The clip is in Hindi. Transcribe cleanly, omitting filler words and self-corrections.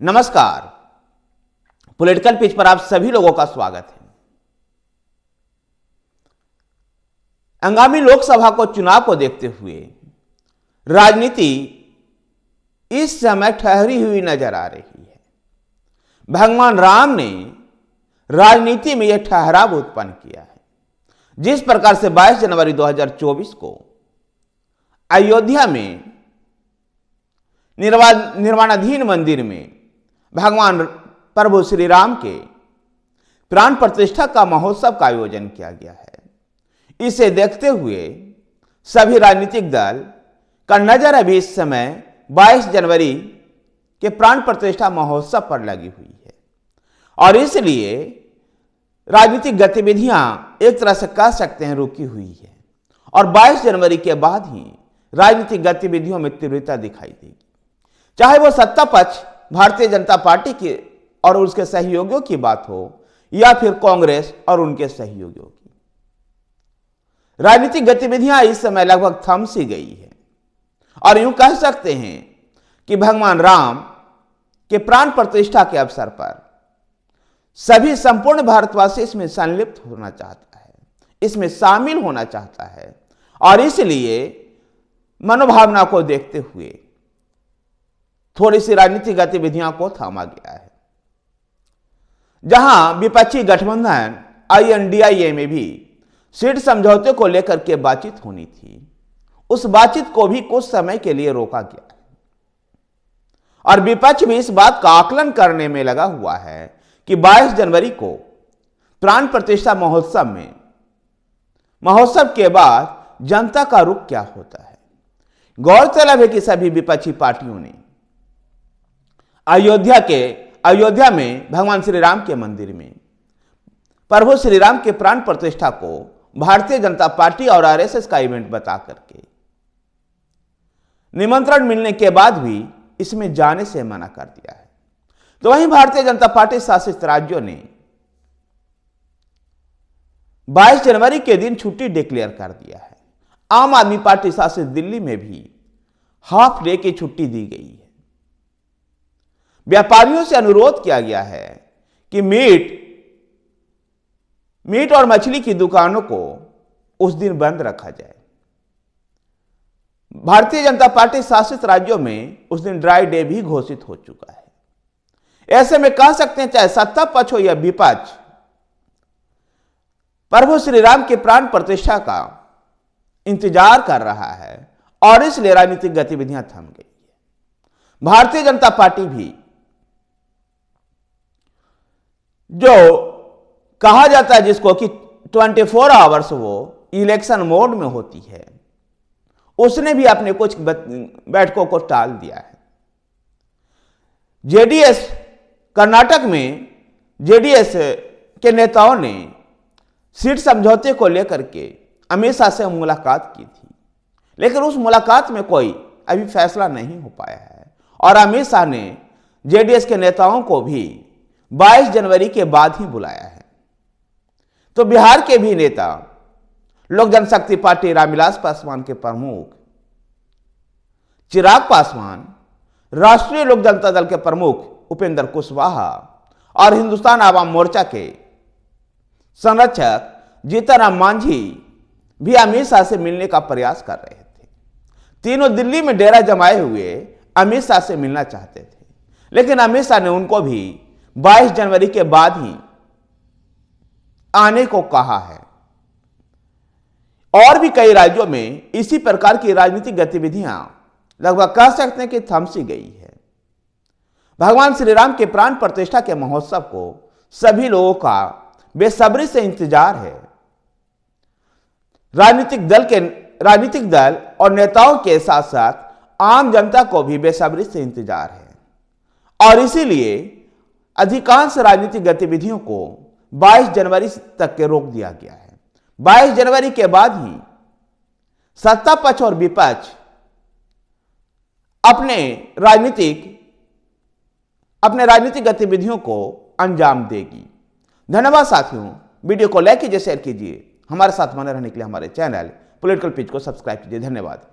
नमस्कार। पॉलिटिकल पिच पर आप सभी लोगों का स्वागत है। आगामी लोकसभा को चुनाव को देखते हुए राजनीति इस समय ठहरी हुई नजर आ रही है। भगवान राम ने राजनीति में यह ठहराव उत्पन्न किया है। जिस प्रकार से 22 जनवरी 2024 को अयोध्या में निर्माणाधीन मंदिर में भगवान प्रभु श्री राम के प्राण प्रतिष्ठा का महोत्सव का आयोजन किया गया है। इसे देखते हुए सभी राजनीतिक दल का नजर अभी इस समय 22 जनवरी के प्राण प्रतिष्ठा महोत्सव पर लगी हुई है और इसलिए राजनीतिक गतिविधियां एक तरह से कह सकते हैं रुकी हुई है और 22 जनवरी के बाद ही राजनीतिक गतिविधियों में तीव्रता दिखाई देगी। चाहे वो सत्ता पक्ष भारतीय जनता पार्टी की और उसके सहयोगियों की बात हो या फिर कांग्रेस और उनके सहयोगियों की, राजनीतिक गतिविधियां इस समय लगभग थम सी गई है और यूं कह सकते हैं कि भगवान राम के प्राण प्रतिष्ठा के अवसर पर सभी संपूर्ण भारतवासी इसमें संलिप्त होना चाहता है, इसमें शामिल होना चाहता है और इसलिए मनोभावना को देखते हुए थोड़ी सी राजनीतिक गतिविधियों को थामा गया है। जहां विपक्षी गठबंधन INDIA में भी सीट समझौते को लेकर के बातचीत होनी थी, उस बातचीत को भी कुछ समय के लिए रोका गया है और विपक्ष भी इस बात का आकलन करने में लगा हुआ है कि 22 जनवरी को प्राण प्रतिष्ठा महोत्सव के बाद जनता का रुख क्या होता है। गौरतलब है कि सभी विपक्षी पार्टियों ने अयोध्या में भगवान श्री राम के मंदिर में प्रभु श्री राम के प्राण प्रतिष्ठा को भारतीय जनता पार्टी और RSS का इवेंट बता करके निमंत्रण मिलने के बाद भी इसमें जाने से मना कर दिया है। तो वहीं भारतीय जनता पार्टी शासित राज्यों ने 22 जनवरी के दिन छुट्टी डिक्लेयर कर दिया है। आम आदमी पार्टी शासित दिल्ली में भी हाफ डे की छुट्टी दी गई है। व्यापारियों से अनुरोध किया गया है कि मीट और मछली की दुकानों को उस दिन बंद रखा जाए। भारतीय जनता पार्टी शासित राज्यों में उस दिन ड्राई डे भी घोषित हो चुका है। ऐसे में कह सकते हैं चाहे सत्ता पक्ष हो या विपक्ष, प्रभु श्री राम के प्राण प्रतिष्ठा का इंतजार कर रहा है और इसलिए राजनीतिक गतिविधियां थम गई है। भारतीय जनता पार्टी भी जो कहा जाता है जिसको कि 24 आवर्स वो इलेक्शन मोड में होती है, उसने भी अपने कुछ बैठकों को टाल दिया है। JDS कर्नाटक में JDS के नेताओं ने सीट समझौते को लेकर के अमित शाह से मुलाकात की थी, लेकिन उस मुलाकात में कोई अभी फैसला नहीं हो पाया है और अमित शाह ने JDS के नेताओं को भी 22 जनवरी के बाद ही बुलाया है। तो बिहार के भी नेता लोक जनशक्ति पार्टी रामविलास पासवान के प्रमुख चिराग पासवान, राष्ट्रीय लोक जनता दल के प्रमुख उपेंद्र कुशवाहा और हिंदुस्तान आवाम मोर्चा के संरक्षक जीतनराम मांझी भी अमित शाह से मिलने का प्रयास कर रहे थे। तीनों दिल्ली में डेरा जमाए हुए अमित शाह से मिलना चाहते थे, लेकिन अमित शाह ने उनको भी 22 जनवरी के बाद ही आने को कहा है। और भी कई राज्यों में इसी प्रकार की राजनीतिक गतिविधियां लगभग कह सकते हैं कि थम सी गई है। भगवान श्री राम के प्राण प्रतिष्ठा के महोत्सव को सभी लोगों का बेसब्री से इंतजार है। राजनीतिक दल और नेताओं के साथ साथ आम जनता को भी बेसब्री से इंतजार है और इसीलिए अधिकांश राजनीतिक गतिविधियों को 22 जनवरी तक के रोक दिया गया है। 22 जनवरी के बाद ही सत्ता पक्ष और विपक्ष अपने राजनीतिक गतिविधियों को अंजाम देगी। धन्यवाद साथियों, वीडियो को लाइक कीजिए, शेयर कीजिए। हमारे साथ बने रहने के लिए हमारे चैनल पॉलिटिकल पिच को सब्सक्राइब कीजिए। धन्यवाद।